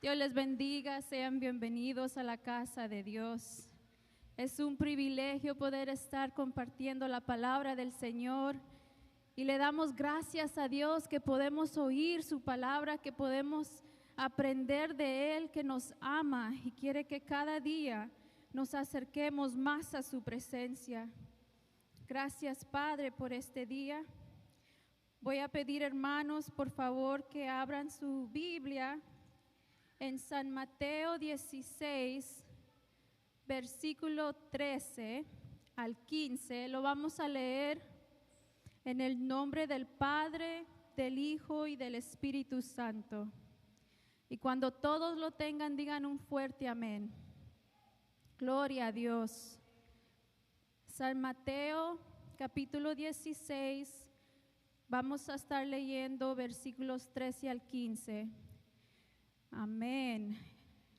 Dios les bendiga, sean bienvenidos a la casa de Dios. Es un privilegio poder estar compartiendo la palabra del Señor y le damos gracias a Dios que podemos oír su palabra, que podemos aprender de Él, que nos ama y quiere que cada día nos acerquemos más a su presencia. Gracias, Padre, por este día. Voy a pedir, hermanos, por favor, que abran su Biblia en San Mateo 16, versículo 13 al 15. Lo vamos a leer en el nombre del Padre, del Hijo y del Espíritu Santo. Y cuando todos lo tengan, digan un fuerte amén. Gloria a Dios. San Mateo, capítulo 16, vamos a estar leyendo versículos 13 al 15. Amén.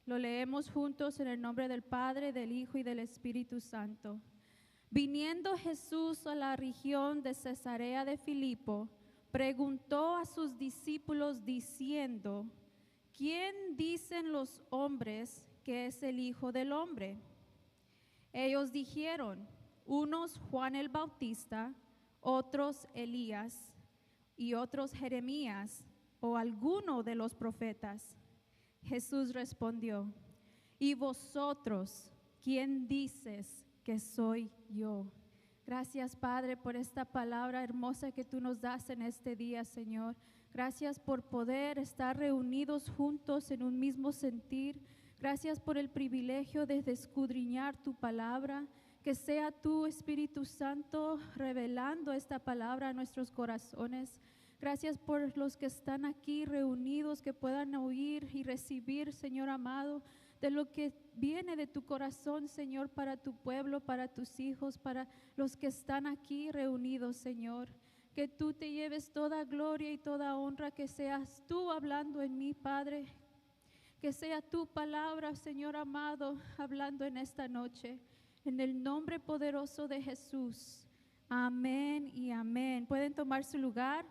Lo leemos juntos en el nombre del Padre, del Hijo y del Espíritu Santo. Viniendo Jesús a la región de Cesarea de Filipo, preguntó a sus discípulos diciendo: ¿Quién dicen los hombres que es el Hijo del Hombre? Ellos dijeron: unos Juan el Bautista, otros Elías y otros Jeremías o alguno de los profetas. Jesús respondió: ¿y vosotros quién dices que soy yo? Gracias, Padre, por esta palabra hermosa que tú nos das en este día, Señor. Gracias por poder estar reunidos juntos en un mismo sentir. Gracias por el privilegio de escudriñar tu palabra. Que sea tu Espíritu Santo revelando esta palabra a nuestros corazones. Gracias por los que están aquí reunidos, que puedan oír y recibir, Señor amado, de lo que viene de tu corazón, Señor, para tu pueblo, para tus hijos, para los que están aquí reunidos, Señor. Que tú te lleves toda gloria y toda honra, que seas tú hablando en mí, Padre. Que sea tu palabra, Señor amado, hablando en esta noche. En el nombre poderoso de Jesús. Amén y amén. ¿Pueden tomar su lugar?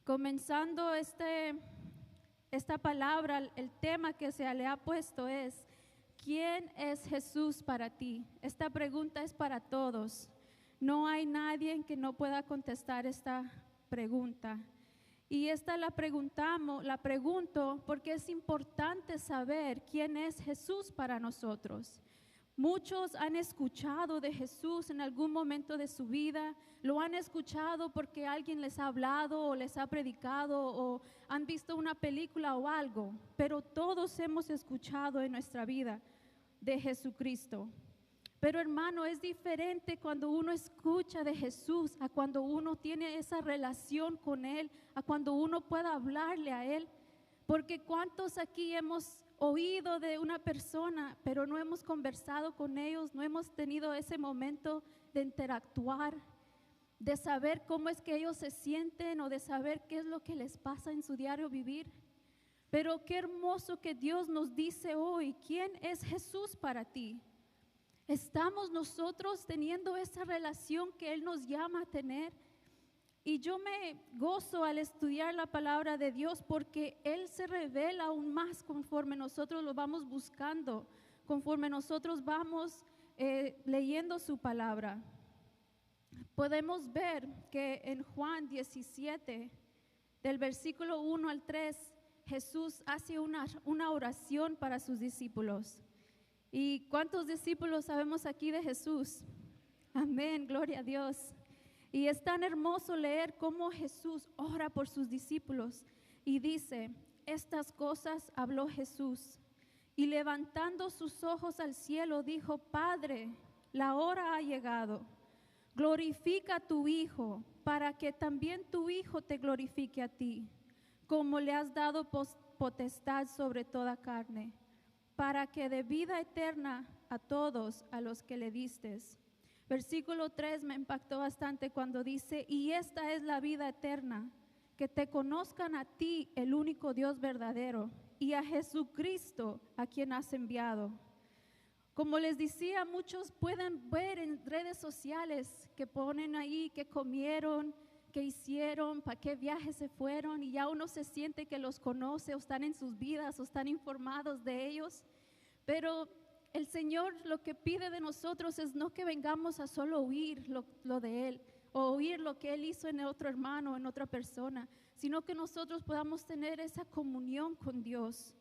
Comenzando esta palabra, el tema que se le ha puesto es: ¿quién es Jesús para ti? Esta pregunta es para todos. No hay nadie que no pueda contestar esta pregunta. Y esta la pregunto porque es importante saber quién es Jesús para nosotros. Muchos han escuchado de Jesús en algún momento de su vida, lo han escuchado porque alguien les ha hablado o les ha predicado o han visto una película o algo, pero todos hemos escuchado en nuestra vida de Jesucristo. Pero hermano, es diferente cuando uno escucha de Jesús a cuando uno tiene esa relación con Él, a cuando uno pueda hablarle a Él. Porque ¿cuántos aquí hemos oído de una persona, pero no hemos conversado con ellos, no hemos tenido ese momento de interactuar, de saber cómo es que ellos se sienten o de saber qué es lo que les pasa en su diario vivir? Pero qué hermoso que Dios nos dice hoy: ¿quién es Jesús para ti? ¿Estamos nosotros teniendo esa relación que Él nos llama a tener? Y yo me gozo al estudiar la palabra de Dios porque Él se revela aún más conforme nosotros lo vamos buscando, conforme nosotros vamos leyendo su palabra. Podemos ver que en Juan 17, del versículo 1 al 3, Jesús hace una oración para sus discípulos. ¿Y cuántos discípulos sabemos aquí de Jesús? Amén, gloria a Dios. Y es tan hermoso leer cómo Jesús ora por sus discípulos y dice: estas cosas habló Jesús y levantando sus ojos al cielo dijo: Padre, la hora ha llegado, glorifica a tu Hijo para que también tu Hijo te glorifique a ti, como le has dado potestad sobre toda carne, para que dé vida eterna a todos a los que le distes. Versículo 3 me impactó bastante cuando dice: y esta es la vida eterna, que te conozcan a ti, el único Dios verdadero, y a Jesucristo, a quien has enviado. Como les decía, muchos pueden ver en redes sociales que ponen ahí que comieron, qué hicieron, para qué viajes se fueron, y ya uno se siente que los conoce o están en sus vidas o están informados de ellos. Pero el Señor lo que pide de nosotros es no que vengamos a solo oír lo de Él o oír lo que Él hizo en otro hermano, en otra persona, sino que nosotros podamos tener esa comunión con Dios.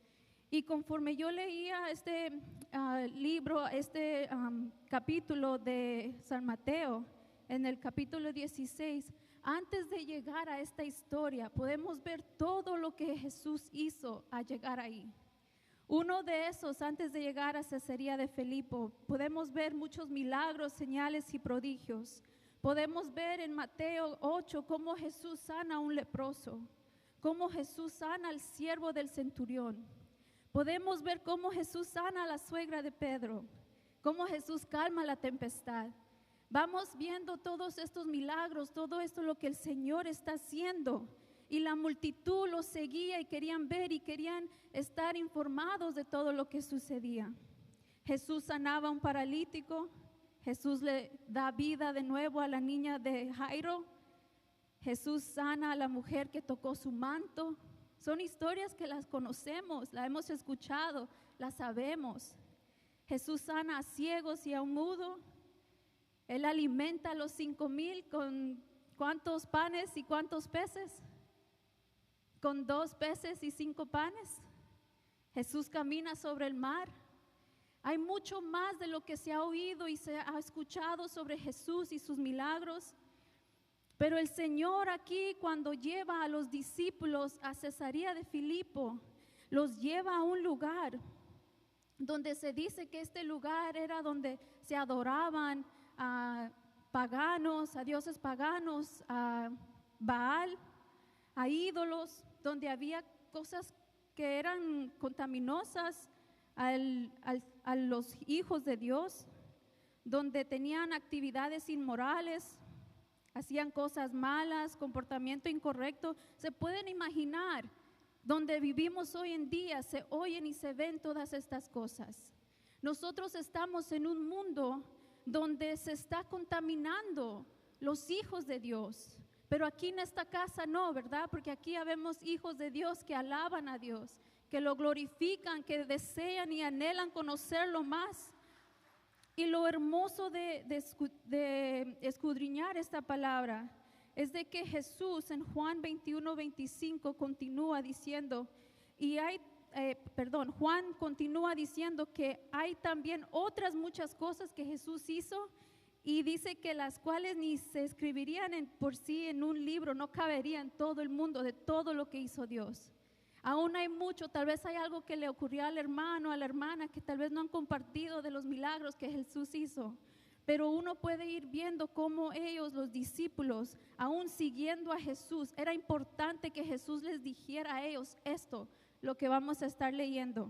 Y conforme yo leía este libro, capítulo de San Mateo, en el capítulo 16, antes de llegar a esta historia, podemos ver todo lo que Jesús hizo a llegar ahí. Uno de esos, antes de llegar a Cesarea de Filipo, podemos ver muchos milagros, señales y prodigios. Podemos ver en Mateo 8 cómo Jesús sana a un leproso, cómo Jesús sana al siervo del centurión. Podemos ver cómo Jesús sana a la suegra de Pedro, cómo Jesús calma la tempestad. Vamos viendo todos estos milagros, todo esto lo que el Señor está haciendo. Y la multitud los seguía y querían ver y querían estar informados de todo lo que sucedía. Jesús sanaba a un paralítico, Jesús le da vida de nuevo a la niña de Jairo, Jesús sana a la mujer que tocó su manto. Son historias que las conocemos, las hemos escuchado, las sabemos. Jesús sana a ciegos y a un mudo. Él alimenta a los 5,000 con ¿cuántos panes y cuántos peces? Con 2 peces y 5 panes. Jesús camina sobre el mar. Hay mucho más de lo que se ha oído y se ha escuchado sobre Jesús y sus milagros. Pero el Señor aquí, cuando lleva a los discípulos a Cesarea de Filipo, los lleva a un lugar donde se dice que este lugar era donde se adoraban a paganos, a dioses paganos, a Baal, a ídolos, donde había cosas que eran contaminosas a los hijos de Dios, donde tenían actividades inmorales, hacían cosas malas, comportamiento incorrecto. Se pueden imaginar donde vivimos hoy en día, se oyen y se ven todas estas cosas. Nosotros estamos en un mundo donde se está contaminando los hijos de Dios. Pero aquí en esta casa no, ¿verdad? Porque aquí habemos hijos de Dios que alaban a Dios, que lo glorifican, que desean y anhelan conocerlo más. Y lo hermoso de escudriñar esta palabra es de que Jesús en Juan 21:25 continúa diciendo, Juan continúa diciendo que hay también otras muchas cosas que Jesús hizo. Y dice que las cuales ni se escribirían por sí en un libro, no cabería en todo el mundo de todo lo que hizo Dios. Aún hay mucho, tal vez hay algo que le ocurrió al hermano, a la hermana, que tal vez no han compartido de los milagros que Jesús hizo. Pero uno puede ir viendo cómo ellos, los discípulos, aún siguiendo a Jesús, era importante que Jesús les dijera a ellos esto, lo que vamos a estar leyendo.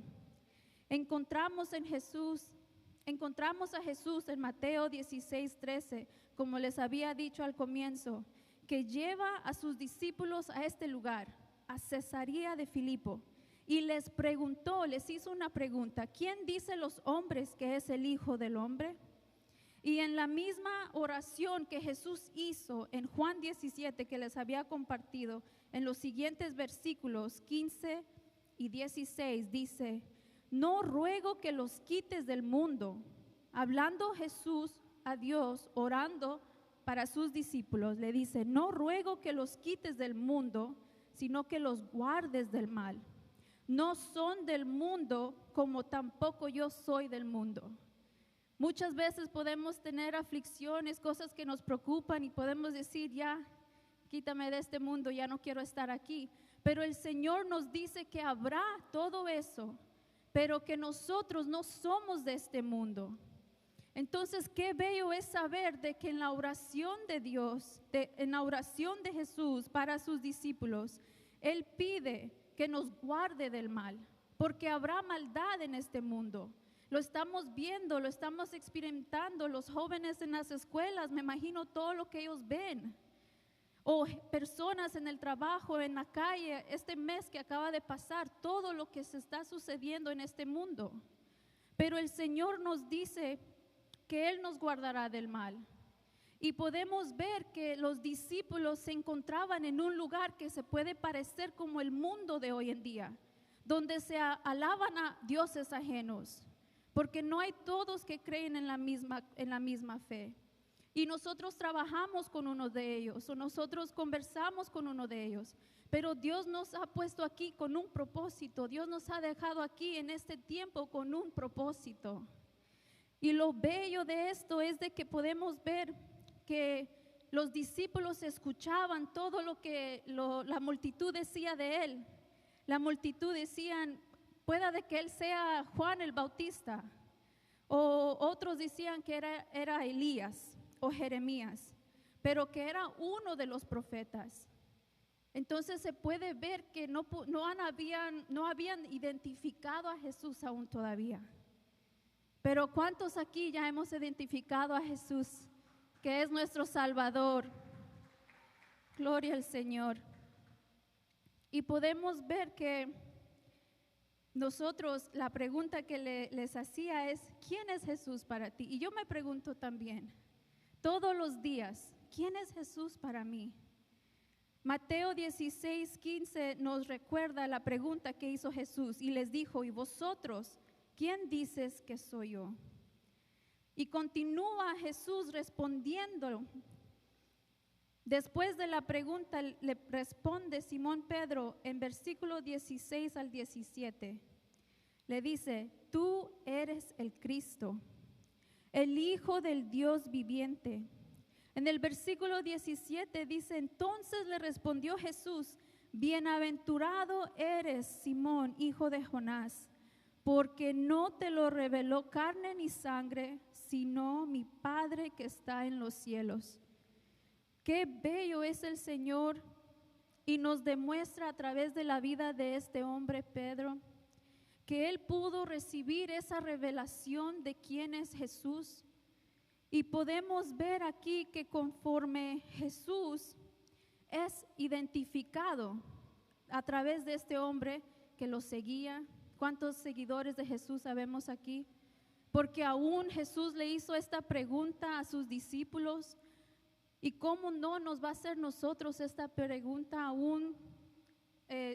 Encontramos a Jesús en Mateo 16:13, como les había dicho al comienzo, que lleva a sus discípulos a este lugar, a Cesarea de Filipo, y les hizo una pregunta: ¿quién dice los hombres que es el Hijo del Hombre? Y en la misma oración que Jesús hizo en Juan 17, que les había compartido, en los siguientes versículos 15 y 16, dice: no ruego que los quites del mundo. Hablando Jesús a Dios, orando para sus discípulos, le dice: no ruego que los quites del mundo, sino que los guardes del mal. No son del mundo, como tampoco yo soy del mundo. Muchas veces podemos tener aflicciones, cosas que nos preocupan, y podemos decir: ya, quítame de este mundo, ya no quiero estar aquí. Pero el Señor nos dice que habrá todo eso, pero que nosotros no somos de este mundo. Entonces, qué bello es saber de que en la oración de Dios, en la oración de Jesús para sus discípulos, Él pide que nos guarde del mal, porque habrá maldad en este mundo. Lo estamos viendo, lo estamos experimentando. Los jóvenes en las escuelas, me imagino todo lo que ellos ven. O personas en el trabajo, en la calle, este mes que acaba de pasar, todo lo que se está sucediendo en este mundo. Pero el Señor nos dice que Él nos guardará del mal. Y podemos ver que los discípulos se encontraban en un lugar que se puede parecer como el mundo de hoy en día, donde se alaban a dioses ajenos, porque no hay todos que creen en la misma fe. Y nosotros trabajamos con uno de ellos, o nosotros conversamos con uno de ellos, pero Dios nos ha puesto aquí con un propósito. Dios nos ha dejado aquí en este tiempo con un propósito. Y lo bello de esto es de que podemos ver que los discípulos escuchaban todo lo que la multitud decía de él. La multitud decían, pueda de que él sea Juan el Bautista, o otros decían que era Elías o Jeremías, pero que era uno de los profetas. Entonces se puede ver que no habían identificado a Jesús aún todavía. Pero ¿cuántos aquí ya hemos identificado a Jesús, que es nuestro Salvador? Gloria al Señor. Y podemos ver que nosotros, la pregunta que les hacía es, ¿quién es Jesús para ti? Y yo me pregunto también, todos los días, ¿quién es Jesús para mí? Mateo 16:15 nos recuerda la pregunta que hizo Jesús y les dijo, ¿y vosotros, quién dices que soy yo? Y continúa Jesús respondiendo. Después de la pregunta le responde Simón Pedro en versículo 16 al 17. Le dice, tú eres el Cristo, el Hijo del Dios viviente. En el versículo 17 dice, entonces le respondió Jesús, bienaventurado eres, Simón, hijo de Jonás, porque no te lo reveló carne ni sangre, sino mi Padre que está en los cielos. Qué bello es el Señor, y nos demuestra a través de la vida de este hombre Pedro, que él pudo recibir esa revelación de quién es Jesús. Y podemos ver aquí que conforme Jesús es identificado a través de este hombre que lo seguía. ¿Cuántos seguidores de Jesús sabemos aquí? Porque aún Jesús le hizo esta pregunta a sus discípulos. ¿Y cómo no nos va a hacer nosotros esta pregunta aún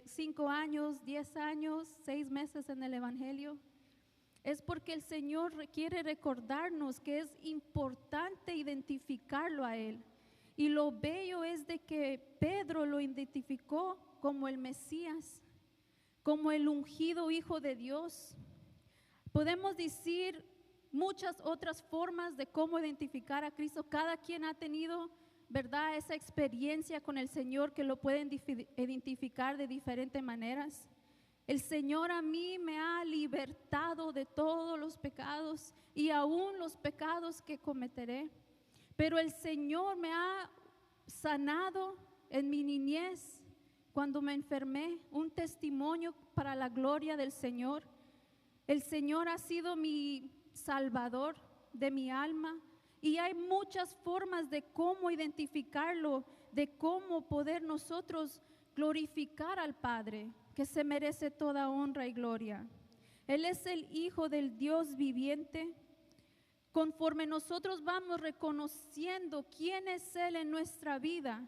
5 años, 10 años, 6 meses en el Evangelio? Es porque el Señor quiere recordarnos que es importante identificarlo a Él. Y lo bello es de que Pedro lo identificó como el Mesías, como el ungido Hijo de Dios. Podemos decir muchas otras formas de cómo identificar a Cristo. Cada quien ha tenido, ¿verdad?, esa experiencia con el Señor que lo pueden identificar de diferentes maneras. El Señor a mí me ha libertado de todos los pecados y aún los pecados que cometeré. Pero el Señor me ha sanado en mi niñez cuando me enfermé, un testimonio para la gloria del Señor. El Señor ha sido mi Salvador de mi alma, y hay muchas formas de cómo identificarlo, de cómo poder nosotros glorificar al Padre, que se merece toda honra y gloria. Él es el Hijo del Dios viviente. Conforme nosotros vamos reconociendo quién es Él en nuestra vida,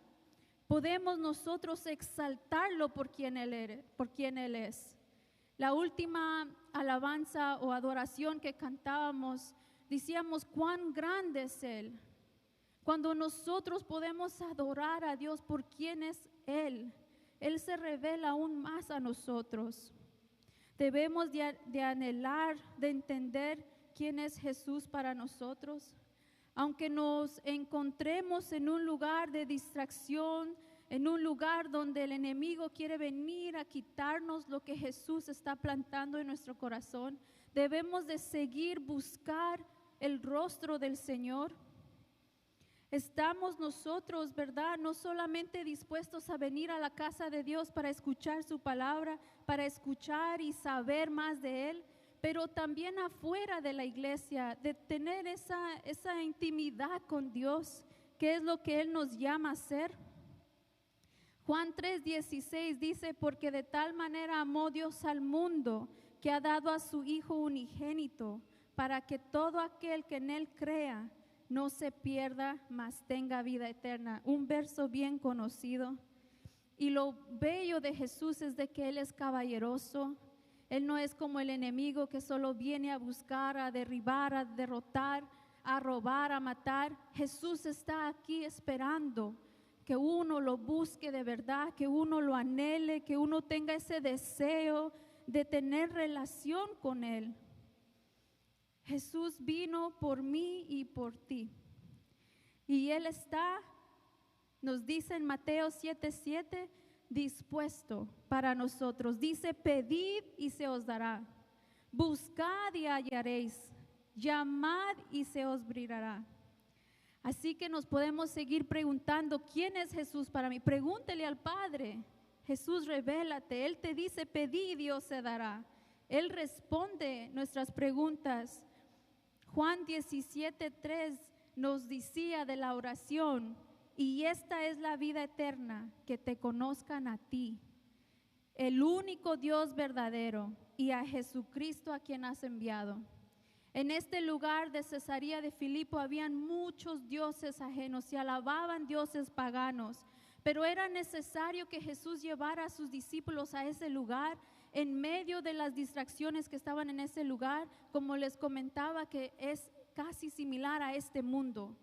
podemos nosotros exaltarlo por quien Él es. La última alabanza o adoración que cantábamos, decíamos cuán grande es Él. Cuando nosotros podemos adorar a Dios por quien es Él, Él se revela aún más a nosotros. Debemos de anhelar, de entender quién es Jesús para nosotros. Aunque nos encontremos en un lugar de distracción, en un lugar donde el enemigo quiere venir a quitarnos lo que Jesús está plantando en nuestro corazón, debemos de seguir buscar el rostro del Señor. Estamos nosotros, ¿verdad?, no solamente dispuestos a venir a la casa de Dios para escuchar su palabra, para escuchar y saber más de Él, pero también afuera de la iglesia, de tener esa intimidad con Dios, que es lo que Él nos llama a hacer. Juan 3:16 dice, porque de tal manera amó Dios al mundo, que ha dado a su Hijo unigénito, para que todo aquel que en Él crea no se pierda, mas tenga vida eterna. Un verso bien conocido. Y lo bello de Jesús es de que Él es caballeroso. Él no es como el enemigo que solo viene a buscar, a derribar, a derrotar, a robar, a matar. Jesús está aquí esperando que uno lo busque de verdad, que uno lo anhele, que uno tenga ese deseo de tener relación con Él. Jesús vino por mí y por ti. Y Él está, nos dice en Mateo 7:7, dispuesto para nosotros. Dice, pedid y se os dará. Buscad y hallaréis. Llamad y se os abrirá. Así que nos podemos seguir preguntando, ¿quién es Jesús para mí? Pregúntele al Padre. Jesús, revélate. Él te dice, pedid y os se dará. Él responde nuestras preguntas. Juan 17:3 nos decía de la oración, y esta es la vida eterna, que te conozcan a ti, el único Dios verdadero, y a Jesucristo a quien has enviado. En este lugar de Cesarea de Filipo habían muchos dioses ajenos, se alababan dioses paganos, pero era necesario que Jesús llevara a sus discípulos a ese lugar en medio de las distracciones que estaban en ese lugar, como les comentaba, que es casi similar a este mundo.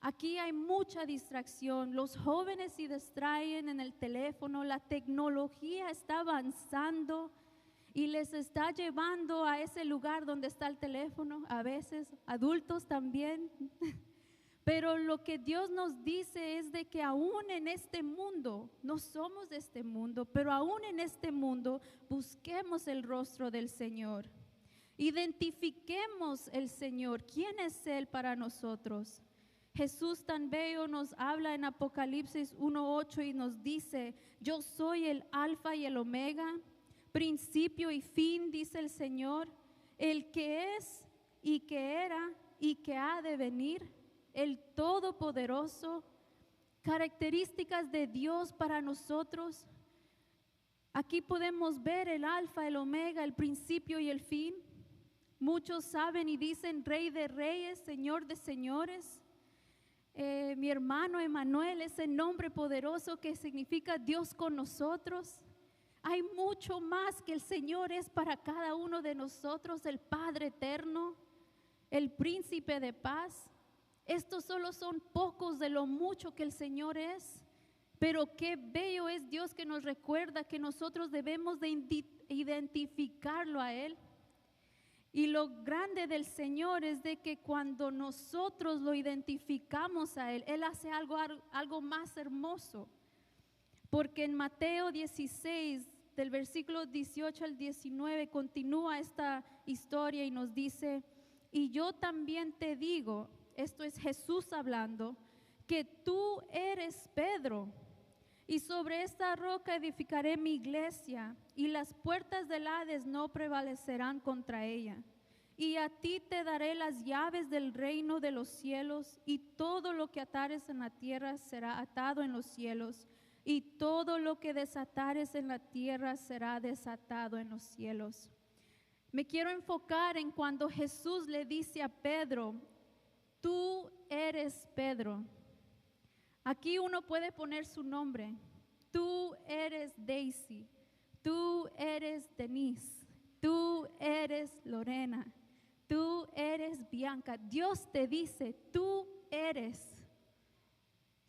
Aquí hay mucha distracción, los jóvenes se distraen en el teléfono, la tecnología está avanzando y les está llevando a ese lugar donde está el teléfono, a veces adultos también. Pero lo que Dios nos dice es de que aún en este mundo, no somos de este mundo, pero aún en este mundo busquemos el rostro del Señor. Identifiquemos el Señor, ¿quién es Él para nosotros? Jesús tan bello nos habla en Apocalipsis 1:8 y nos dice, yo soy el alfa y el omega, principio y fin, dice el Señor, el que es y que era y que ha de venir, el todopoderoso. Características de Dios para nosotros. Aquí podemos ver el alfa, el omega, el principio y el fin. Muchos saben y dicen Rey de reyes, Señor de señores. Mi hermano Emanuel es el nombre poderoso que significa Dios con nosotros. Hay mucho más que el Señor es para cada uno de nosotros, el Padre eterno, el príncipe de paz. Estos solo son pocos de lo mucho que el Señor es, pero qué bello es Dios que nos recuerda que nosotros debemos de identificarlo a Él. Y lo grande del Señor es de que cuando nosotros lo identificamos a Él, Él hace algo más hermoso. Porque en Mateo 16, del versículo 18 al 19, continúa esta historia y nos dice, y yo también te digo, esto es Jesús hablando, que tú eres Pedro, y sobre esta roca edificaré mi iglesia, y las puertas del Hades no prevalecerán contra ella. Y a ti te daré las llaves del reino de los cielos, y todo lo que atares en la tierra será atado en los cielos, y todo lo que desatares en la tierra será desatado en los cielos. Me quiero enfocar en cuando Jesús le dice a Pedro, tú eres Pedro. Aquí uno puede poner su nombre. Tú eres Daisy, tú eres Denise, tú eres Lorena, tú eres Bianca. Dios te dice, tú eres.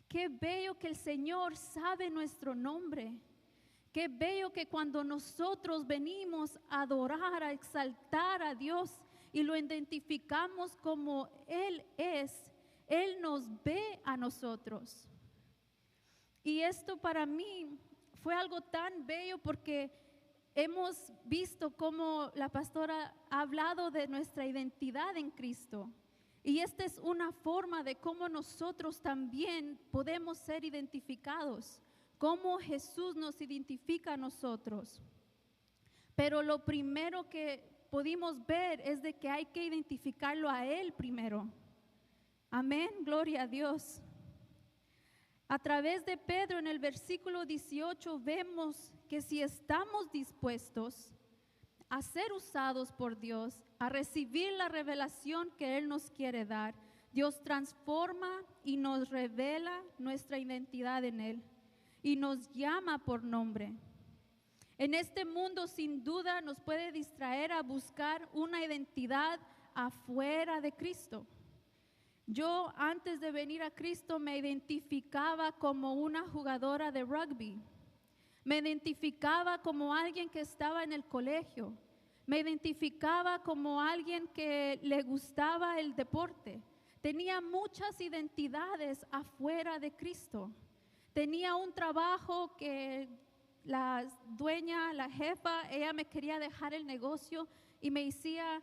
Qué bello que el Señor sabe nuestro nombre. Qué bello que cuando nosotros venimos a adorar, a exaltar a Dios y lo identificamos como Él es, Él nos ve a nosotros. Y esto para mí fue algo tan bello porque hemos visto cómo la pastora ha hablado de nuestra identidad en Cristo. Y esta es una forma de cómo nosotros también podemos ser identificados, cómo Jesús nos identifica a nosotros. Pero lo primero que pudimos ver es de que hay que identificarlo a Él primero. Amén, gloria a Dios. A través de Pedro en el versículo 18 vemos que si estamos dispuestos a ser usados por Dios, a recibir la revelación que Él nos quiere dar, Dios transforma y nos revela nuestra identidad en Él y nos llama por nombre. En este mundo sin duda nos puede distraer a buscar una identidad afuera de Cristo. Yo antes de venir a Cristo me identificaba como una jugadora de rugby. Me identificaba como alguien que estaba en el colegio. Me identificaba como alguien que le gustaba el deporte. Tenía muchas identidades afuera de Cristo. Tenía un trabajo que la dueña, la jefa, ella me quería dejar el negocio y me decía,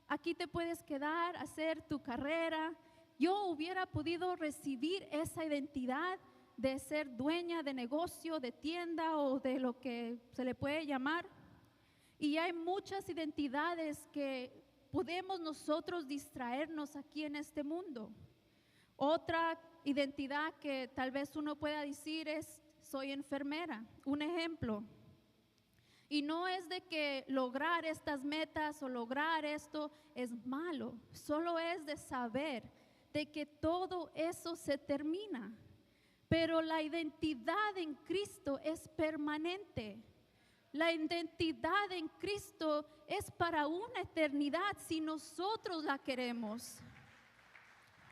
aquí te puedes quedar, hacer tu carrera. Yo hubiera podido recibir esa identidad de ser dueña de negocio, de tienda o de lo que se le puede llamar. Y hay muchas identidades que podemos nosotros distraernos aquí en este mundo. Otra identidad que tal vez uno pueda decir es, soy enfermera, un ejemplo. Y no es de que lograr estas metas o lograr esto es malo, solo es de saber de que todo eso se termina. Pero la identidad en Cristo es permanente. La identidad en Cristo es para una eternidad si nosotros la queremos.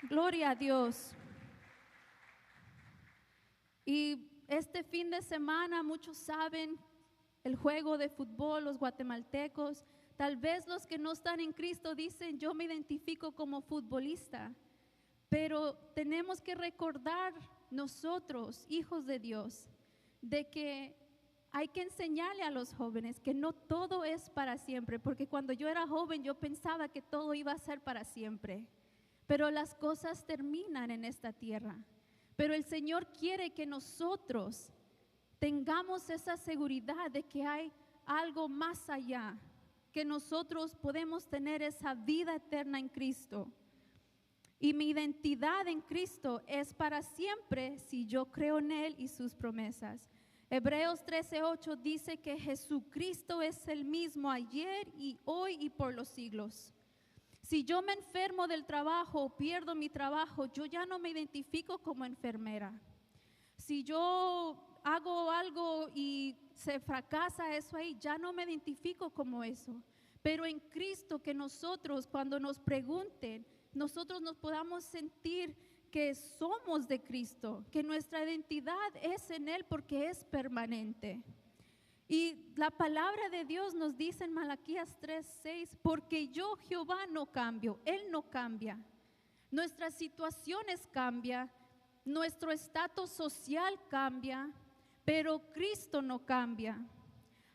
Gloria a Dios. Y este fin de semana muchos saben el juego de fútbol, los guatemaltecos. Tal vez los que no están en Cristo dicen, yo me identifico como futbolista. Pero tenemos que recordar nosotros, hijos de Dios, de que hay que enseñarle a los jóvenes que no todo es para siempre, porque cuando yo era joven yo pensaba que todo iba a ser para siempre, pero las cosas terminan en esta tierra. Pero el Señor quiere que nosotros tengamos esa seguridad de que hay algo más allá, que nosotros podemos tener esa vida eterna en Cristo. Y mi identidad en Cristo es para siempre si yo creo en Él y sus promesas. Hebreos 13:8 dice que Jesucristo es el mismo ayer y hoy y por los siglos. Si yo me enfermo del trabajo o pierdo mi trabajo, yo ya no me identifico como enfermera. Si yo hago algo y se fracasa eso ahí, ya no me identifico como eso. Pero en Cristo, que nosotros cuando nos pregunten, nosotros nos podamos sentir que somos de Cristo, que nuestra identidad es en Él porque es permanente. Y la palabra de Dios nos dice en Malaquías 3:6, porque yo Jehová no cambio, Él no cambia. Nuestras situaciones cambian, nuestro estatus social cambia, pero Cristo no cambia.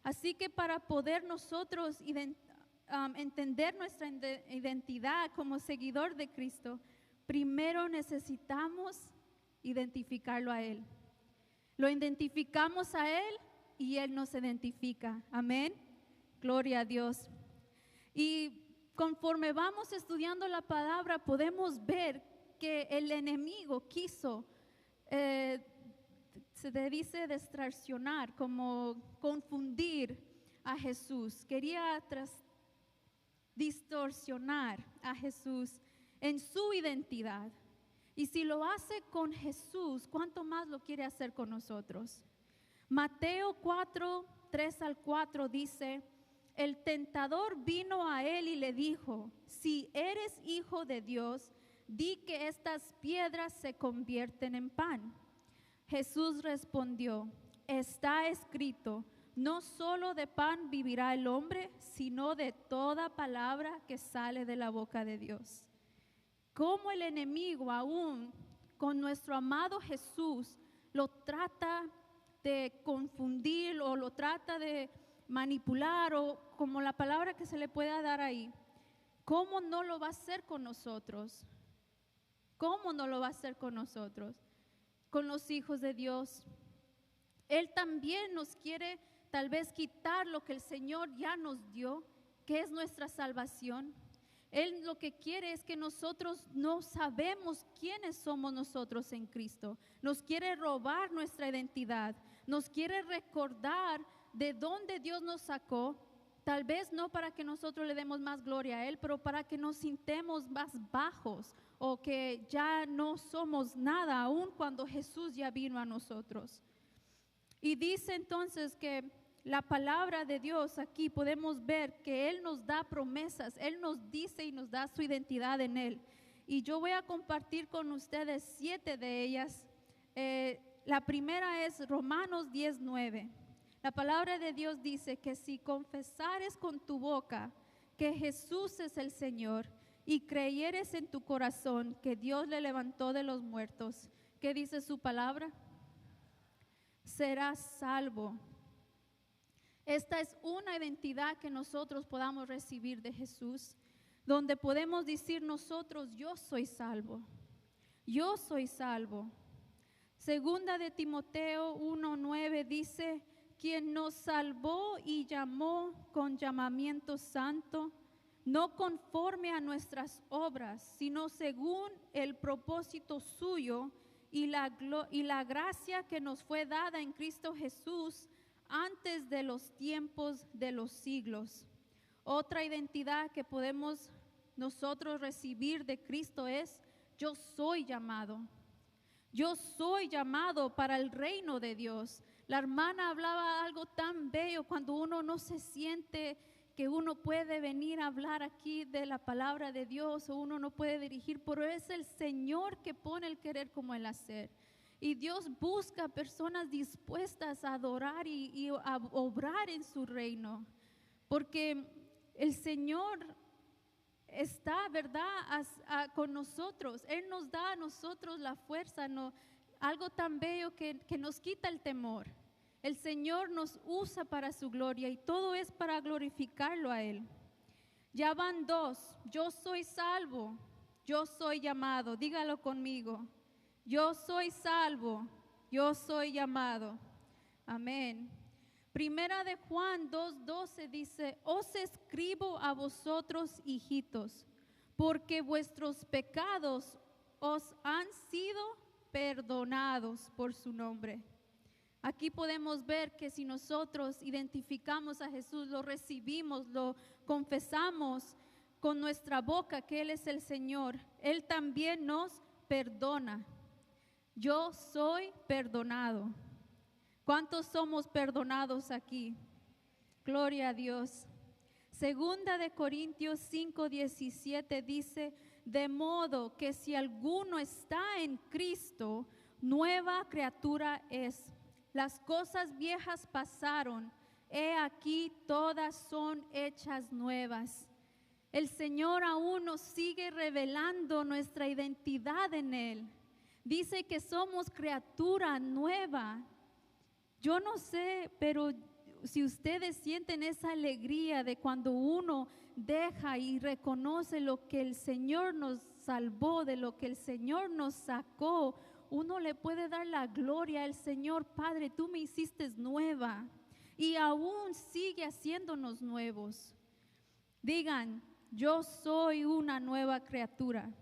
Así que para poder nosotros entender nuestra identidad como seguidor de Cristo, primero necesitamos identificarlo a Él. Lo identificamos a Él y Él nos identifica. Amén. Gloria a Dios. Y conforme vamos estudiando la palabra, podemos ver que el enemigo quiso, se le dice distorsionar, como confundir a Jesús. Quería distorsionar a Jesús en su identidad. Y si lo hace con Jesús, ¿cuánto más lo quiere hacer con nosotros? Mateo 4:3-4 dice, el tentador vino a él y le dijo, si eres hijo de Dios, di que estas piedras se convierten en pan. Jesús respondió, está escrito, no solo de pan vivirá el hombre, sino de toda palabra que sale de la boca de Dios. Como el enemigo aún con nuestro amado Jesús lo trata de confundir o lo trata de manipular o como la palabra que se le pueda dar ahí, ¿cómo no lo va a hacer con nosotros? ¿Cómo no lo va a hacer con nosotros? Con los hijos de Dios. Él también nos quiere tal vez quitar lo que el Señor ya nos dio, que es nuestra salvación. Él lo que quiere es que nosotros no sabemos quiénes somos nosotros en Cristo. Nos quiere robar nuestra identidad. Nos quiere recordar de dónde Dios nos sacó. Tal vez no para que nosotros le demos más gloria a Él, pero para que nos sintamos más bajos o que ya no somos nada, aun cuando Jesús ya vino a nosotros. Y dice entonces que la palabra de Dios aquí podemos ver que Él nos da promesas, Él nos dice y nos da su identidad en Él. Y yo voy a compartir con ustedes 7 de ellas. La primera es Romanos 10:9. La palabra de Dios dice que si confesares con tu boca que Jesús es el Señor y creyeres en tu corazón que Dios le levantó de los muertos, ¿qué dice su palabra? Serás salvo. Esta es una identidad que nosotros podamos recibir de Jesús, donde podemos decir nosotros, yo soy salvo, yo soy salvo. Segunda de Timoteo 1:9 dice, quien nos salvó y llamó con llamamiento santo, no conforme a nuestras obras, sino según el propósito suyo y la gracia que nos fue dada en Cristo Jesús antes de los tiempos de los siglos. Otra identidad que podemos nosotros recibir de Cristo es, yo soy llamado. Yo soy llamado para el reino de Dios. La hermana hablaba algo tan bello cuando uno no se siente que uno puede venir a hablar aquí de la palabra de Dios o uno no puede dirigir, pero es el Señor que pone el querer como el hacer. Y Dios busca personas dispuestas a adorar y a obrar en su reino, porque el Señor está, ¿verdad?, con nosotros. Él nos da a nosotros la fuerza, algo tan bello que nos quita el temor. El Señor nos usa para su gloria y todo es para glorificarlo a Él. Ya van 2. Yo soy salvo, yo soy llamado. Dígalo conmigo. Yo soy salvo, yo soy llamado. Amén. Primera de Juan 2:12 dice, os escribo a vosotros, hijitos, porque vuestros pecados os han sido perdonados por su nombre. Aquí podemos ver que si nosotros identificamos a Jesús, lo recibimos, lo confesamos con nuestra boca que Él es el Señor, Él también nos perdona. Yo soy perdonado. ¿Cuántos somos perdonados aquí? Gloria a Dios. Segunda de Corintios 5:17 dice, de modo que si alguno está en Cristo, nueva criatura es. Las cosas viejas pasaron, he aquí todas son hechas nuevas. El Señor aún nos sigue revelando nuestra identidad en Él. Dice que somos criatura nueva. Yo no sé, pero si ustedes sienten esa alegría de cuando uno deja y reconoce lo que el Señor nos salvó, de lo que el Señor nos sacó, uno le puede dar la gloria al Señor. Padre, tú me hiciste nueva y aún sigue haciéndonos nuevos. Digan, yo soy una nueva criatura.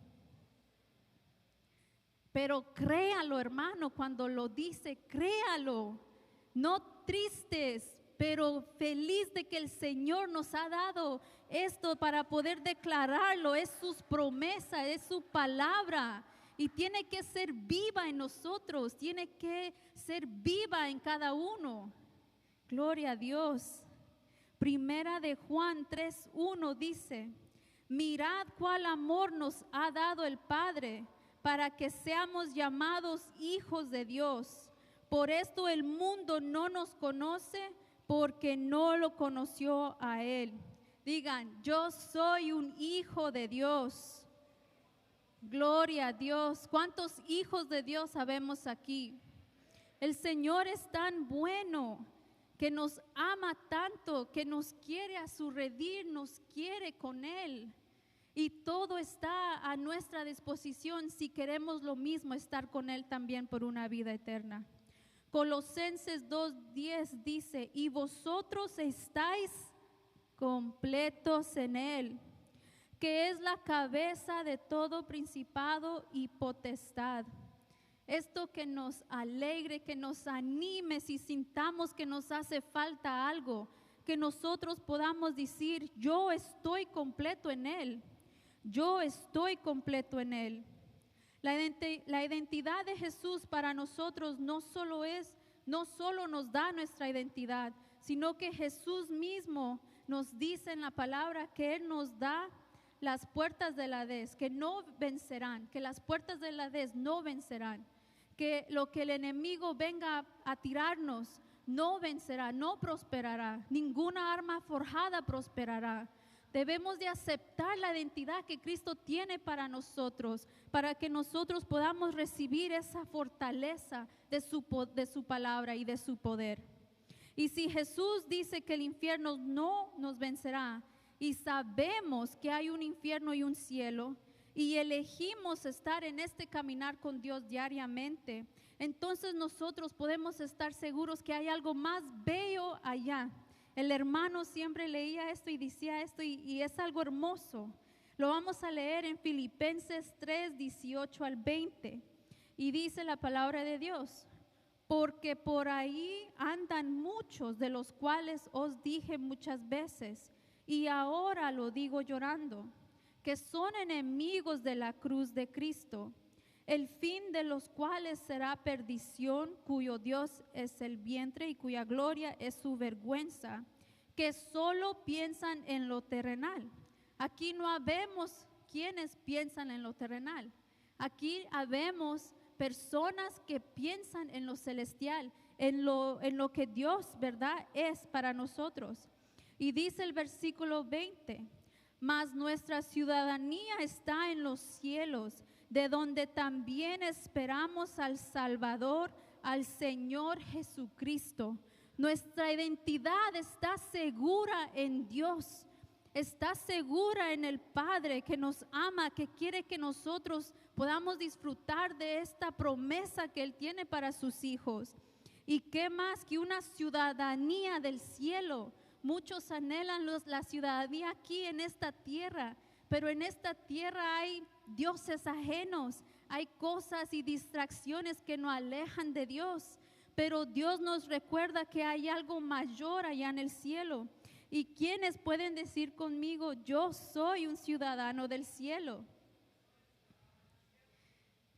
Pero créalo, hermano, cuando lo dice, créalo. No tristes, pero feliz de que el Señor nos ha dado esto para poder declararlo. Es sus promesas, es su palabra. Y tiene que ser viva en nosotros, tiene que ser viva en cada uno. Gloria a Dios. Primera de Juan 3:1 dice, mirad cuál amor nos ha dado el Padre para que seamos llamados hijos de Dios. Por esto el mundo no nos conoce porque no lo conoció a Él. Digan, yo soy un hijo de Dios. Gloria a Dios. ¿Cuántos hijos de Dios sabemos aquí? El Señor es tan bueno, que nos ama tanto, que nos quiere a su redil, nos quiere con Él. Y todo está a nuestra disposición si queremos lo mismo, estar con Él también por una vida eterna. Colosenses 2:10 dice, y vosotros estáis completos en Él, que es la cabeza de todo principado y potestad. Esto que nos alegre, que nos anime si sintamos que nos hace falta algo, que nosotros podamos decir, yo estoy completo en Él. Yo estoy completo en Él. La identidad de Jesús para nosotros no solo nos da nuestra identidad, sino que Jesús mismo nos dice en la palabra que Él nos da las puertas del Hades, que no vencerán, que las puertas del Hades no vencerán, que lo que el enemigo venga a tirarnos no vencerá, no prosperará, ninguna arma forjada prosperará. Debemos de aceptar la identidad que Cristo tiene para nosotros, para que nosotros podamos recibir esa fortaleza de su palabra y de su poder. Y si Jesús dice que el infierno no nos vencerá, y sabemos que hay un infierno y un cielo, y elegimos estar en este caminar con Dios diariamente, entonces nosotros podemos estar seguros que hay algo más bello allá. El hermano siempre leía esto y decía esto y es algo hermoso. Lo vamos a leer en Filipenses 3, 18 al 20. Y dice la palabra de Dios: porque por ahí andan muchos, de los cuales os dije muchas veces, y ahora lo digo llorando, que son enemigos de la cruz de Cristo, el fin de los cuales será perdición, cuyo Dios es el vientre y cuya gloria es su vergüenza, que solo piensan en lo terrenal. Aquí no habemos quienes piensan en lo terrenal. Aquí habemos personas que piensan en lo celestial, en lo que Dios, ¿verdad?, es para nosotros. Y dice el versículo 20, mas nuestra ciudadanía está en los cielos, de donde también esperamos al Salvador, al Señor Jesucristo. Nuestra identidad está segura en Dios, está segura en el Padre que nos ama, que quiere que nosotros podamos disfrutar de esta promesa que Él tiene para sus hijos. ¿Y qué más que una ciudadanía del cielo? Muchos anhelan la ciudadanía aquí en esta tierra, pero en esta tierra hay dioses ajenos, hay cosas y distracciones que nos alejan de Dios, pero Dios nos recuerda que hay algo mayor allá en el cielo. ¿Y quiénes pueden decir conmigo, yo soy un ciudadano del cielo?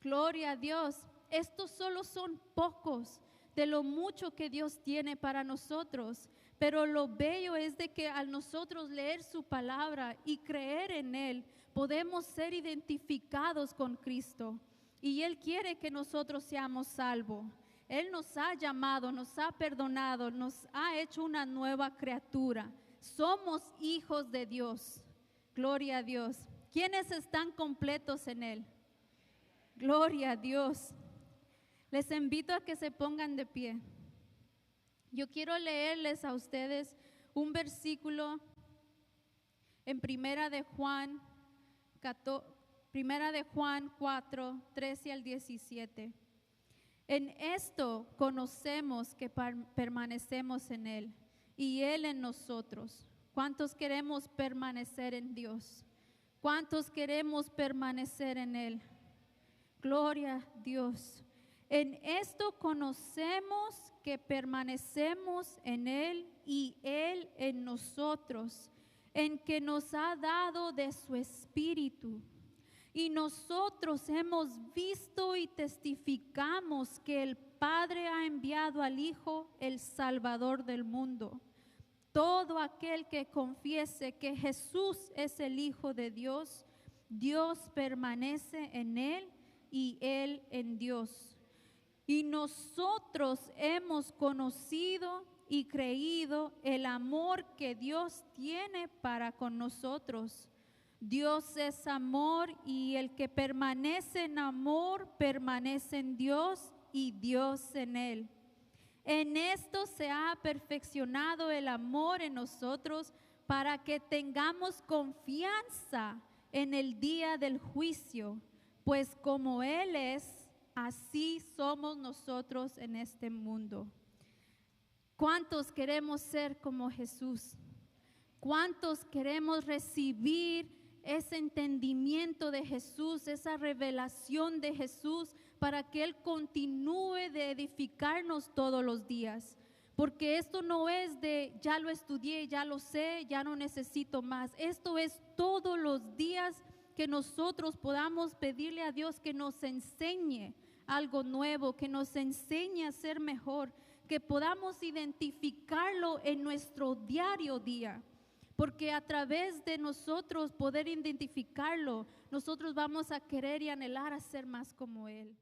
Gloria a Dios. Estos solo son pocos de lo mucho que Dios tiene para nosotros. Pero lo bello es de que al nosotros leer su palabra y creer en Él, podemos ser identificados con Cristo. Y Él quiere que nosotros seamos salvos. Él nos ha llamado, nos ha perdonado, nos ha hecho una nueva criatura. Somos hijos de Dios. Gloria a Dios. ¿Quiénes están completos en Él? Gloria a Dios. Les invito a que se pongan de pie. Yo quiero leerles a ustedes un versículo en Primera de Juan 4, 13 al 17. En esto conocemos que permanecemos en Él y Él en nosotros. ¿Cuántos queremos permanecer en Dios? ¿Cuántos queremos permanecer en Él? Gloria a Dios. En esto conocemos que permanecemos en Él y Él en nosotros, en que nos ha dado de su Espíritu. Y nosotros hemos visto y testificamos que el Padre ha enviado al Hijo, el Salvador del mundo. Todo aquel que confiese que Jesús es el Hijo de Dios, Dios permanece en Él y Él en Dios. Y nosotros hemos conocido y creído el amor que Dios tiene para con nosotros. Dios es amor y el que permanece en amor permanece en Dios y Dios en él. En esto se ha perfeccionado el amor en nosotros para que tengamos confianza en el día del juicio, pues como Él es, así somos nosotros en este mundo. ¿Cuántos queremos ser como Jesús? ¿Cuántos queremos recibir ese entendimiento de Jesús, esa revelación de Jesús para que Él continúe de edificarnos todos los días? Porque esto no es de ya lo estudié, ya lo sé, ya no necesito más. Esto es todos los días que nosotros podamos pedirle a Dios que nos enseñe algo nuevo, que nos enseñe a ser mejor, que podamos identificarlo en nuestro diario día. Porque a través de nosotros poder identificarlo, nosotros vamos a querer y anhelar a ser más como Él.